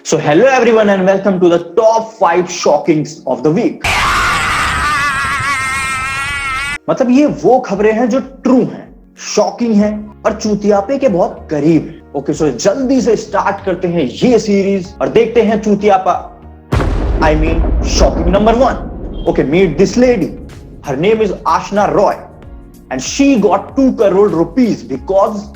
So hello everyone and welcome to the top 5 shockings of the week. मतलब ये वो खबरें हैं जो ट्रू हैं, शॉकिंग हैं और चूतियापे के बहुत करीब हैं. ओके सो जल्दी से स्टार्ट करते हैं ये सीरीज और देखते हैं चूतियापा. I mean shocking number 1. Okay, meet this lady. Her name is Ashna Roy and she got 2 crore rupees because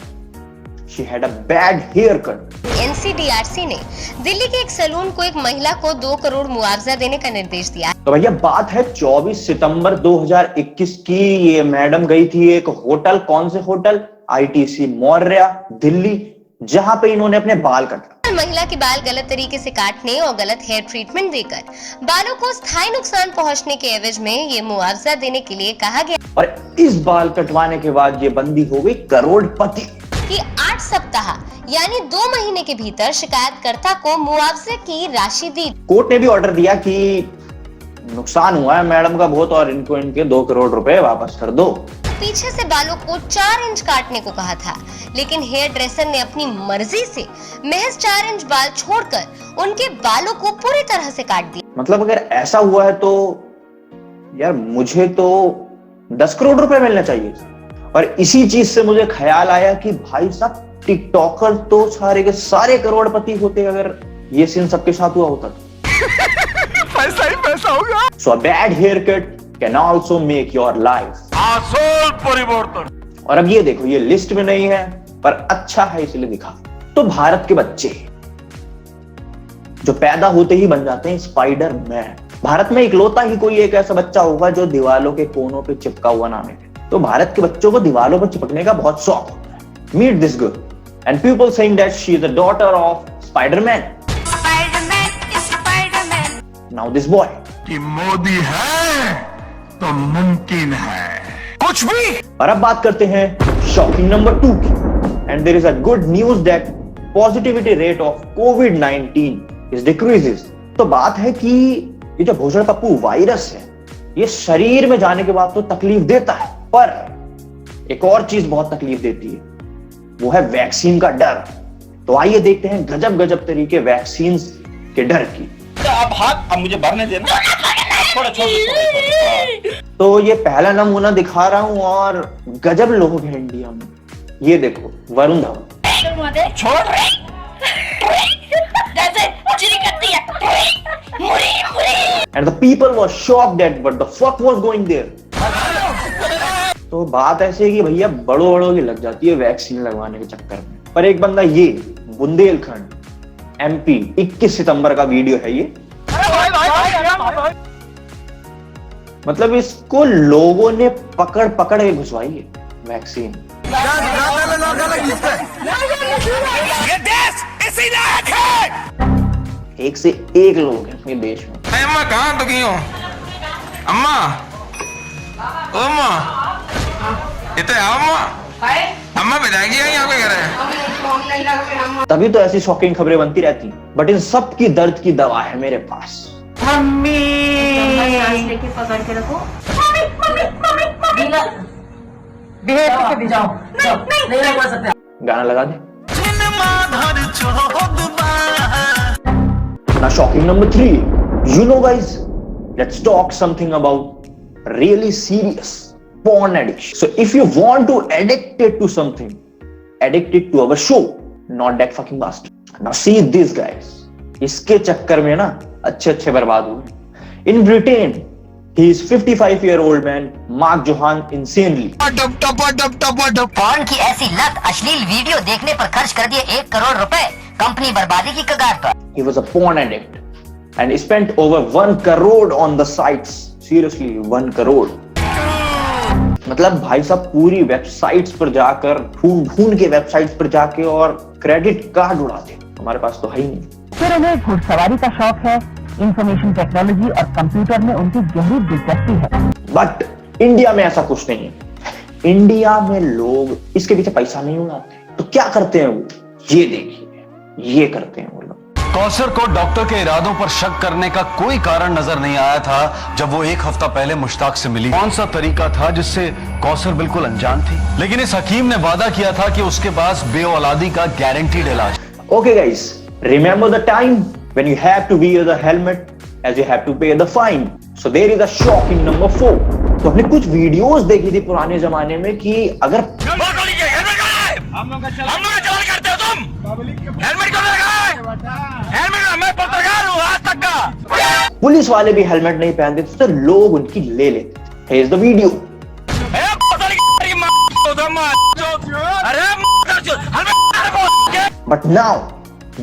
she had a bad haircut. NCDRC ने दिल्ली के एक सैलून को एक महिला को 2 करोड़ मुआवजा देने का निर्देश दिया. तो भैया बात है 24 सितंबर 2021 की. ये मैडम गई थी एक होटल, कौन से होटल? ITC मौर्या दिल्ली, जहां पे इन्होंने अपने बाल कटा. महिला के बाल गलत तरीके से काटने और गलत हेयर ट्रीटमेंट देकर बालों को स्थायी नुकसान पहुंचने के एवज में ये मुआवजा देने के लिए कहा गया. और इस बाल कटवाने के बाद ये बंदी हो गई करोड़पति. कि 8 सप्ताह यानी 2 महीने के भीतर शिकायतकर्ता को मुआवजे की राशि दी. कोर्ट ने भी ऑर्डर दिया कि नुकसान हुआ है मैडम का बहुत और इनको इनके 2 करोड़ रुपए वापस कर दो. पीछे से बालों को 4 इंच काटने को कहा था, लेकिन हेयर ड्रेसर ने अपनी मर्जी से महज 4 इंच बाल छोड़कर उनके बालों को पूरी तरह से काट दिया. मतलब अगर ऐसा हुआ है तो यार मुझे तो 10 करोड़ रुपए मिलना चाहिए. और इसी चीज से मुझे ख्याल आया कि भाई साहब टिकटॉकर तो सारे के सारे करोड़पति होते अगर ये सीन सबके साथ हुआ होता. पैसा ही पैसा होगा. So a bad haircut can also make your life. आसोल परिवर्तन. और अब ये देखो, ये लिस्ट में नहीं है पर अच्छा है इसलिए दिखा. तो भारत के बच्चे जो पैदा होते ही बन जाते हैं स्पाइडर मैन. भारत में इकलौता ही कोई एक ऐसा बच्चा होगा जो दीवालों के कोनों पे चिपका हुआ ना मिले. तो भारत के बच्चों को दीवालों पर चिपकने का बहुत शौक होता है. Meet this girl and people saying that she is the daughter of Spiderman. Now this boy कि मोदी है तो मुमकिन है कुछ भी. और अब बात करते हैं शॉकिंग नंबर 2 की. And there is a good news that positivity rate of कोविड-19 इज डिक्रीजेस. तो बात है कि ये जो भोसड़ पप्पू वायरस है ये शरीर में जाने के बाद तो तकलीफ देता है, पर एक और चीज बहुत तकलीफ देती है, वो है वैक्सीन का डर. तो आइए देखते हैं गजब गजब तरीके वैक्सीन के डर की. आप हाथ अब मुझे भरने देना. थोड़ा छोड़. तो ये पहला नमूना दिखा रहा हूं और गजब लोग हैं इंडिया में. ये देखो वरुण धवन. छोड़. And the people were shocked at what the fuck was going there. तो बात ऐसी है कि भैया बड़ों की लग जाती है वैक्सीन लगवाने के चक्कर में. पर एक बंदा ये बुंदेलखंड MP 21 सितंबर का वीडियो है ये. मतलब इसको लोगों ने पकड़ पकड़ के घुसवाई है वैक्सीन. ये देश इसी लायक है. एक से एक लोग हैं अपने देश में. अम्मा कहाँ तो गई हो? अम्मा ओ अम्मा इतने अम्मा अम्मा बताएगी यहाँ पे करे. तभी तो ऐसी शॉकिंग खबरें बनती रहती. बट इन सब की दर्द की दवा है मेरे पास. मम्मी लेके पकड़ के रखो. गाना लगा दे. Now shocking number 3. You know guys, let's talk something about really serious porn addiction. So if you want to addict it to something, addict it to our show, not that fucking bastard. Now see these guys. इसके चक्कर में ना अच्छे बर्बाद हुए. In Britain, he is 55-year-old man, Mark Johan insanely. porn की ऐसी लत अश्लील वीडियो देखने पर खर्च कर दिए 1 करोड़ रुपए, कंपनी बर्बादी की कगार पर. He was a porn addict and spent over 1 crore on the sites. Seriously, 1 crore. मतलब भाई साहब पूरी वेबसाइट्स पर जाकर ढूंढ के वेबसाइट्स पर जाके और क्रेडिट कार्ड उड़ाते. हमारे पास तो है ही नहीं. फिर उन्हें घुड़सवारी का शौक है. इंफॉर्मेशन टेक्नोलॉजी और कंप्यूटर में उनकी गहरी दिलचस्पी है. बट इंडिया में ऐसा कुछ नहीं है. इंडिया में लोग इसके पीछे पैसा नहीं उड़ाते. तो क्या करते हैं वो? ये देखिए, ये करते हैं वो लोग. कौसर को डॉक्टर के इरादों पर शक करने का कोई कारण नजर नहीं आया था जब वो 1 हफ्ता पहले मुश्ताक से मिली. कौन सा तरीका था जिससे कौसर बिल्कुल अनजान थी, लेकिन इस हकीम ने वादा किया था कि उसके पास बेऔलादी का गारंटीड इलाज. Okay guys, remember the time when you have to wear the helmet as you have to pay the fine. So there is a shocking number 4. तो हमने कुछ वीडियोस देखी थी पुराने जमाने में कि अगर हम लोग का चलान करते हो तुम, हेलमेट क्यों लगाए? हेलमेट, मैं पत्रकार हूँ आज तक का। पुलिस वाले भी हेलमेट नहीं पहनते थे तो लोग उनकी ले लेते थे। Here's the video. But now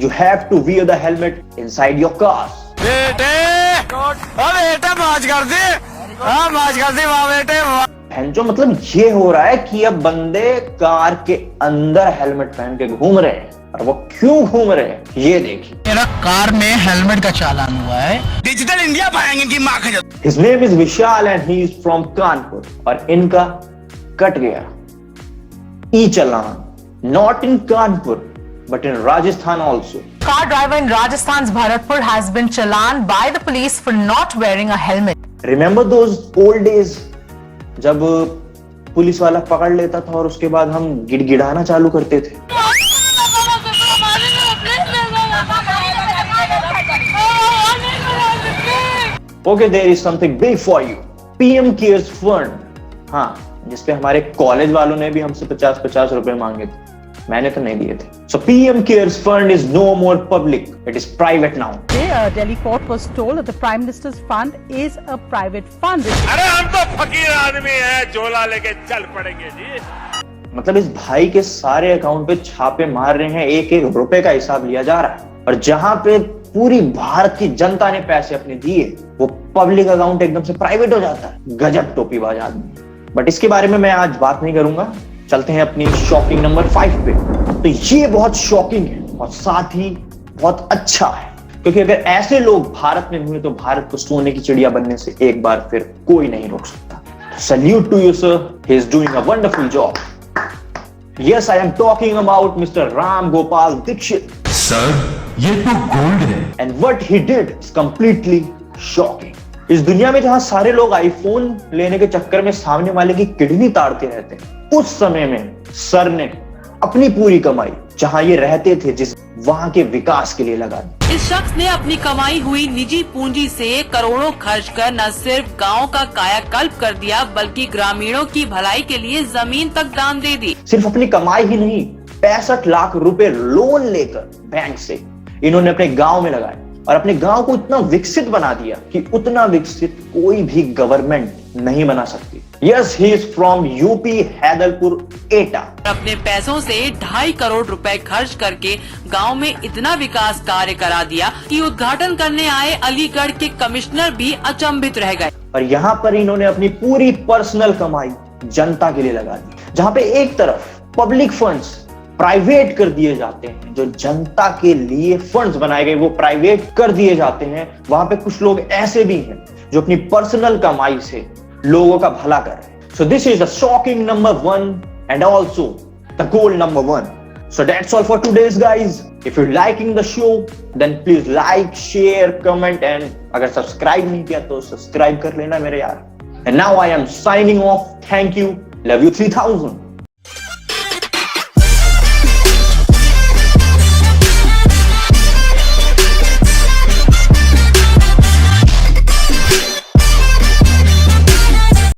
you have to wear the helmet inside your cars. जो मतलब ये हो रहा है कि अब बंदे कार के अंदर हेलमेट पहन के घूम रहे हैं, और वो क्यों घूम रहे हैं ये देखिए। मेरा कार में हेलमेट का चालान हुआ है। डिजिटल इंडिया पाएंगे कि माँ का। His name is Vishal and he is from Kanpur, और इनका कट गया E-चालान, not in Kanpur but in Rajasthan also. Car driver in Rajasthan's Bharatpur has been challaned by the police for not wearing a helmet. Remember those old days जब police वाला पकड़ लेता था और उसके बाद हम गिड़गिड़ाना चालू करते थे। Okay, there is something big for you. PM Cares Fund. हाँ, जिसपे हमारे कॉलेज वालों ने भी हमसे 50-50 रुपए मांगे थे, मैंने तो नहीं दिए थे। So PM Cares Fund is no more public; it is private now. Delhi court was told that the Prime Minister's fund is a private fund. अरे हम तो फकीर आदमी हैं, झोला लेके चल पड़ेंगे जी। मतलब इस भाई के सारे अकाउंट पे छापे मार रहे हैं, एक एक रुपए का हिसाब लिया जा रहा है, और जहां पे पूरी भारत की जनता ने पैसे अपने दिए वो पब्लिक अकाउंट एकदम से प्राइवेट हो जाता है। गजब टोपीबाज आदमी। बट इसके बारे में मैं आज बात नहीं करूंगा, चलते हैं अपनी शॉकिंग नंबर 5 पे। तो ये बहुत शॉकिंग है और साथ ही बहुत अच्छा है, क्योंकि अगर ऐसे लोग भारत में हुए तो भारत को सोने की चिड़िया बनने से एक बार फिर कोई नहीं रोक सकता। Salute to you sir, he is doing a wonderful job. Yes, I am talking about mister Ram Gopal Dikshit. Sir, ये तो गोल्ड है। And what he did is completely shocking. इस दुनिया में जहां सारे लोग आईफोन लेने के चक्कर में सामने वाले की किडनी ताड़ते रहते हैं, उस समय में सर ने अपनी पूरी कमाई जहां ये रहते थे जिस वहां के विकास के लिए लगा दी। इस शख्स ने अपनी कमाई हुई निजी पूंजी से करोड़ों खर्च कर न सिर्फ गांव का कायाकल्प कर दिया बल्कि ग्रामीणों की भलाई के लिए जमीन तक दान दे दी। सिर्फ अपनी कमाई ही नहीं, 65 लाख रुपए लोन लेकर बैंक से इन्होंने अपने गांव में लगाए और अपने गांव को इतना विकसित बना दिया कि उतना विकसित कोई भी गवर्नमेंट नहीं बना सकती। Yes, he is from UP Haiderpur एटा। अपने पैसों से 2.5 करोड़ रुपए खर्च करके गांव में इतना विकास कार्य करा दिया कि उद्घाटन करने आए अलीगढ़ के कमिश्नर भी अचंभित रह गए। और यहाँ पर इन्होंने अपनी पूरी पर्सनल कमाई जनता के लिए लगा दी। जहाँ पे एक तरफ पब्लिक फंड्स प्राइवेट कर दिए जाते हैं, जो जनता के लिए फंड्स बनाए गए वो प्राइवेट कर दिए जाते हैं, वहां पे कुछ लोग ऐसे भी हैं जो अपनी पर्सनल कमाई से लोगों का भला कर रहे हैं। So this is the shocking number 1 and also the gold number 1. So that's all for today's guys. If you're liking the show, then please like, share, comment and अगर सब्सक्राइब नहीं किया तो सब्सक्राइब कर लेना मेरे यार. And now I am signing off. Thank you. Love you 3000.